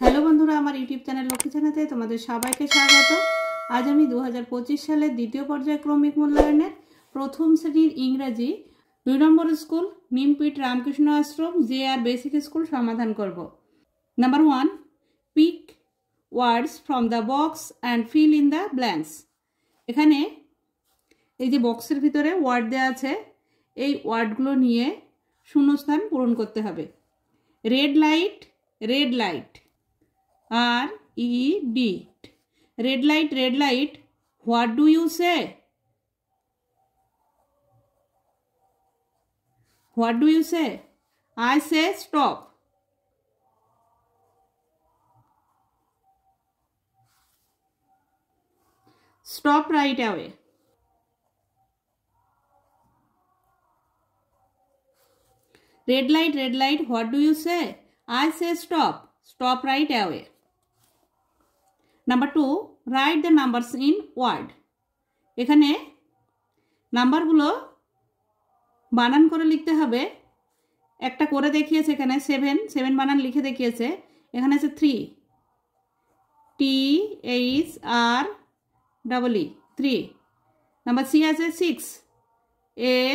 Hello বন্ধুরা, আমার YouTube channel Lakshmi চ্যানেলে তোমাদের সবাইকে স্বাগত। আজ আমি 2025 সালের দ্বিতীয় পর্যায়ক্রমিক মূল্যায়নের প্রথম শ্রেণীর ইংরাজি 2 নম্বর school Nimpith Ramakrishna Ashram JR basic school সমাধান করব। Number 1, pick words from the box and fill in the blanks. এখানে এই যে বক্সের ভিতরে ওয়ার্ড দেওয়া আছে, এই ওয়ার্ডগুলো নিয়ে শূন্যস্থান পূরণ করতে হবে। Red light, red light, R-E-D, red light, red light, what do you say? What do you say? I say stop. Stop right away. Red light, what do you say? I say stop. Stop right away. Number 2, write the numbers in word. এখানে নাম্বারগুলো বানান করে লিখতে হবে। একটা করে দেখিয়েছে এখানে 7 বানান লিখে দেখিয়েছে। এখানে আছে 3, T-H-R-E-E, 3। নাম্বার সি আছে 6,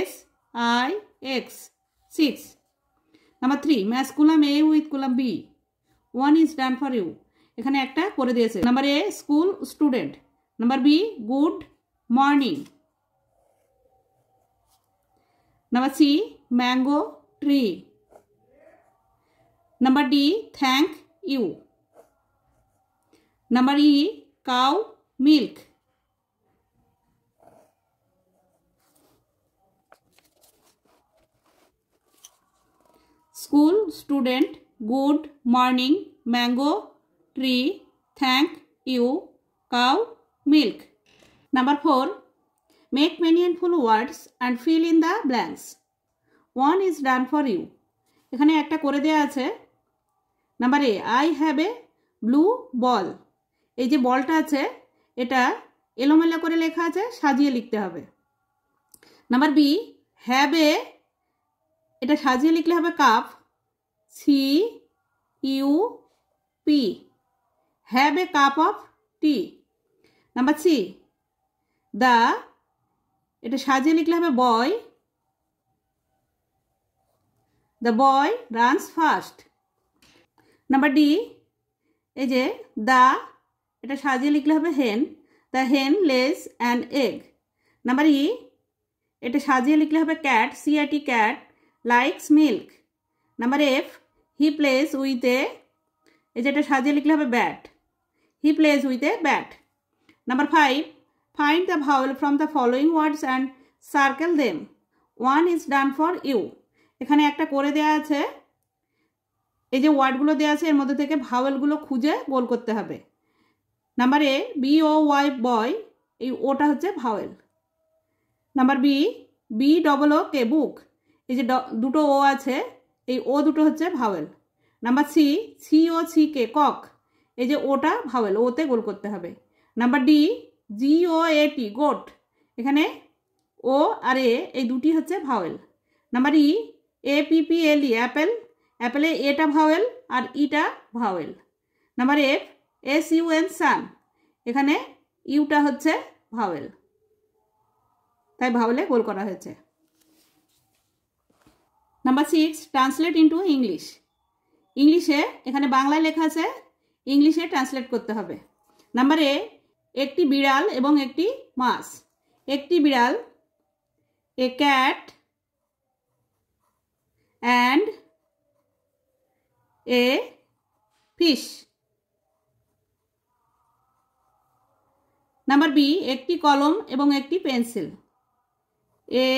S-I-X, 6। Number 3, match column A with column B, 1 is done for you। এখানে একটা করে দিয়েছে। Number A school student, number B good morning, number C mango tree, number D thank you, number E cow milk. School student, good morning, mango tree, thank you, cow, milk. Number 4, make meaningful words and fill in the blanks. 1 is done for you. এখানে একটা করে দেয়া আছে। Number A I have a blue ball। এই যে বলটা আছে এটা এলোমেলো করে লেখা আছে, সাজিয়ে লিখতে হবে। নাম্বার বি have a, এটা সাজিয়ে লিখলে হবে cup, C-U-P, have a cup of tea. Number C দা, এটা সাজিয়ে লিখলে হবে boy, the boy runs fast. Number D এই যে দা, এটা সাজিয়ে লিখলে হবে হেন, দ্য হেন লেজ অ্যান এগ। নাম্বার ই, এটা সাজিয়ে লিখলে হবে cat, C-A-T, cat likes milk. Number F he plays with a, এই যে এটা সাজিয়ে লিখলে হবে bat, he plays with a bat. Number 5, find the vowel from the following words and circle them. 1 is done for you. এখানে একটা করে দেয়া আছে, এই যে ওয়ার্ডগুলো দেয়া আছে এর মধ্যে থেকে ভাওয়েলগুলো খুঁজে গোল করতে হবে। নাম্বার এ B-O-Y বয়, এই ওটা হচ্ছে ভাওয়েল। নাম্বার বি B-O-O-K বুক, এই যে দুটো ও আছে এই ও দুটো হচ্ছে vowel. Number C C-O-C-K cock, এই যে ওটা ভাওয়েল, ওতে গোল করতে হবে। নাম্বার ডি G-O-A-T গোট, এখানে ও আর এ এই দুটি হচ্ছে vowel. Number E A-P-P-L-E apple, অ্যাপেলে এটা ভাওয়েল আর ইটা vowel. Number F S-U-N sun, এখানে ইউটা হচ্ছে ভাওয়েল, তাই ভাওয়েলে গোল করা হয়েছে। Number 6, translate into English. ইংলিশে এখানে বাংলায় লেখা আছে, ইংলিশে ট্রান্সলেট করতে হবে। নাম্বার এ একটি বিড়াল এবং একটি মাছ। একটি বিড়াল, a cat and a fish. Number B একটি কলম এবং একটি pencil, a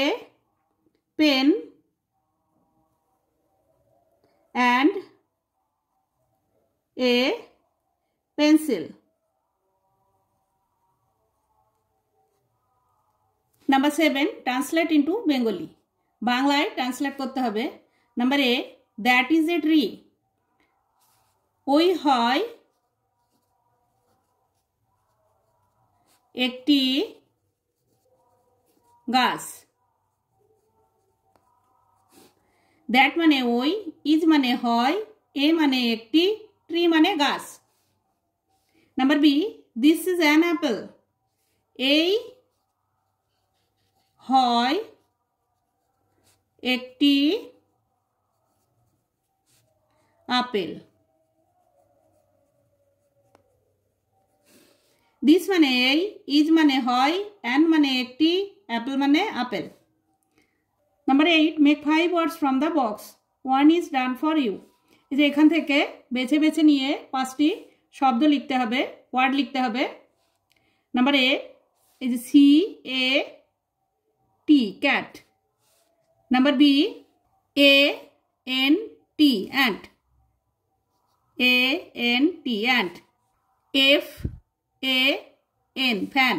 pen and a pencil. Number 7, translate into Bengali. বাংলায় ট্রান্সলেট করতে হবে। Number A that is a tree, ওই হয় একটি গাছ। দ্যাট মানে ওই, ইজ মানে হয়, এ মানে একটি, ট্রি মানে গাছ। Number B, this is an apple. এই হয় একটি আপেল। দিস মানে এই, ইজ মানে হয়, অ্যান মানে একটি, অ্যাপেল মানে আপেল। Number 8, make 5 words from the box, 1 is done for you. এই যে এখান থেকে বেছে বেছে নিয়ে 5টি শব্দ লিখতে হবে, ওয়ার্ড লিখতে হবে। নাম্বার এ, এই যে CAT, cat. Number B, ANT, ant, ANT, ant. FAN, fan.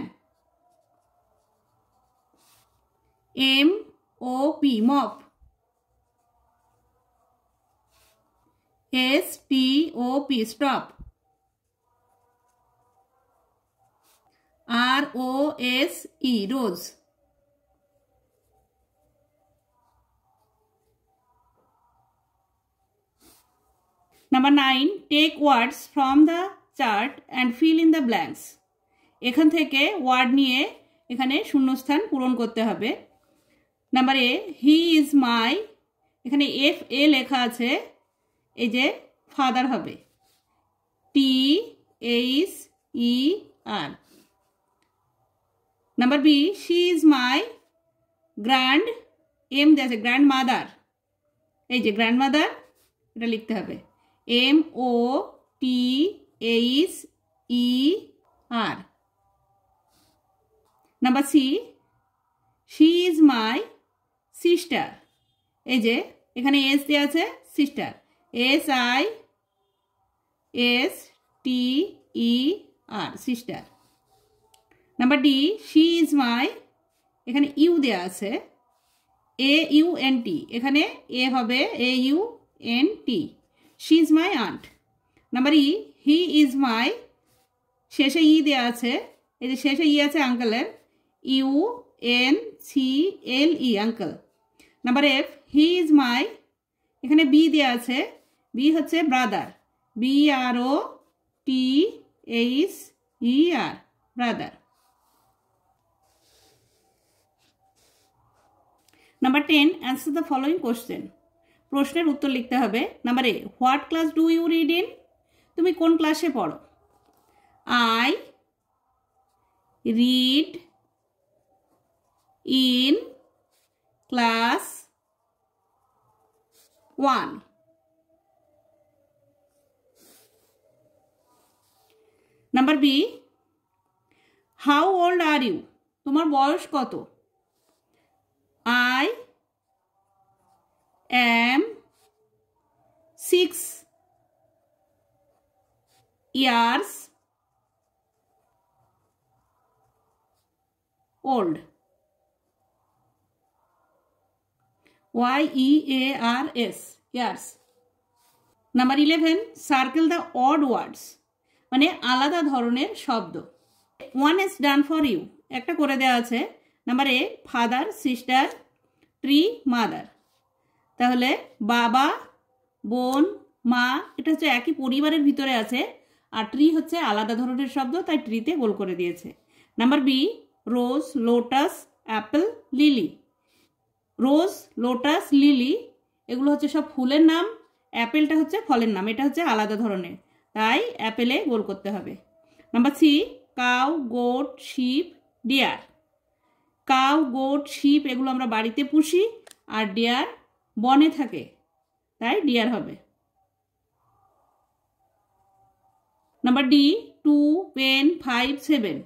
MOP, mop. STOP, stop. ROSE, rose. Number 9, take words from the chart and fill in the blanks. এখান থেকে ওয়ার্ড নিয়ে এখানে শূন্যস্থান পূরণ করতে হবে। Number A, he is my, এখানে FA লেখা আছে, এই যে ফাদার হবে, THER। Number B, she is my grand, M দেওয়া আছে, গ্র্যান্ড মাদার, এই যে গ্র্যান্ড মাদার, এটা লিখতে হবে, MOTHER। Number C, she is my sister, এই যে এখানে এস দেওয়া আছে, sister, SISTER, sister. Number D, she is my, এখানে ইউ দেওয়া আছে, AUNT, এখানে এ হবে AUNT, she is my aunt. Number E, he is my, শেষে ই দেওয়া আছে, এই যে শেষে ই আছে আঙ্কেলের, UNCLE, uncle. Number F, he is my, এখানে বি দেওয়া আছে, বি হচ্ছে brother, BROTHER, brother. Number 10, answer the following question, প্রশ্নের উত্তর লিখতে হবে। Number A, what class do you read in, তুমি কোন ক্লাসে পড়ো? I read in class 1। Number B, how old are you, তোমার বয়স কত? I am 6 years old. YEARS, years. Number 11, circle the odd words, মানে আলাদা ধরনের শব্দ। 1 is done for you, একটা করে দেওয়া আছে। Number A, father, sister, tree, mother. তাহলে বাবা, বোন, মা, এটা হচ্ছে একই পরিবারের ভিতরে আছে, আর ট্রি হচ্ছে আলাদা ধরনের শব্দ, তাই ট্রিতে গোল করে দিয়েছে। নাম্বার বি, রোজ, লোটাস, অ্যাপেল, লিলি। রোজ, লোটাস, লিলি এগুলো হচ্ছে সব ফুলের নাম, অ্যাপেলটা হচ্ছে ফলের নাম, এটা হচ্ছে আলাদা ধরনের, তাই অ্যাপেলে গোল করতে হবে। Number C, cow, goat, sheep, deer. Cow, goat, sheep এগুলো আমরা বাড়িতে পুষি, আর ডিয়ার বনে থাকে, তাই ডিয়ার হবে। Number D, 2, pen, 5, 7।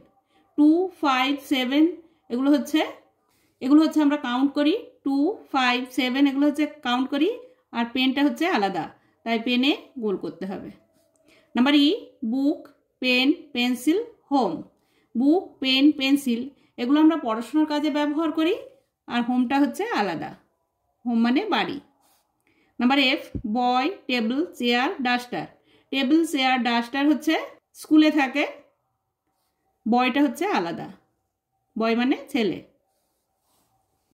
2, 5, 7 এগুলো হচ্ছে আমরা কাউন্ট করি, 2, 5, 7 এগুলো হচ্ছে কাউন্ট করি, আর পেনটা হচ্ছে আলাদা, তাই পেনে গোল করতে হবে। নাম্বার ই, বুক, পেন, পেন্সিল, হোম। বুক, পেন, পেন্সিল এগুলো আমরা পড়াশোনার কাজে ব্যবহার করি, আর হোমটা হচ্ছে আলাদা, হোম মানে বাড়ি। Number F, boy, table, chair, duster. Table, chair, duster হচ্ছে স্কুলে থাকে, বয়টা হচ্ছে আলাদা, বয় মানে ছেলে।